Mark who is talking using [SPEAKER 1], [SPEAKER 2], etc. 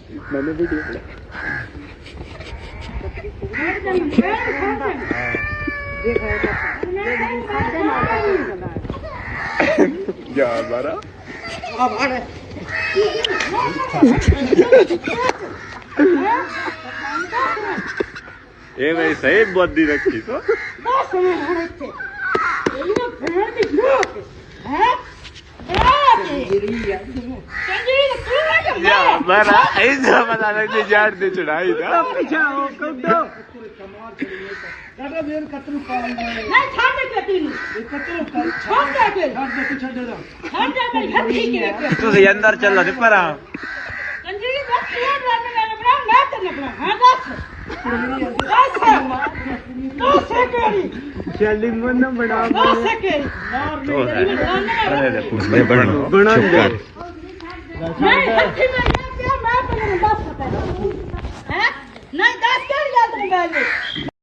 [SPEAKER 1] मैंने वीडियो क्या मारा ये मैं सही बुद्धि रखी तो मारा ऐसा पता लगती जाट दे चढ़ाई था पीछा हो कब तो दादा मेरे कतरू पाल नहीं छाड़ दे कतरू कतरू छाड़ दे के छाड़ दे छाड़ दे छाड़ दे मेरी घर ठीक है तू से अंदर चल ले पर कंजी बस यार बना मैं तो ना हां दस करी चली मन बना तो है बना नहीं हत्थी में क्या मैं बना 10 है नहीं 10 क्या याद नहीं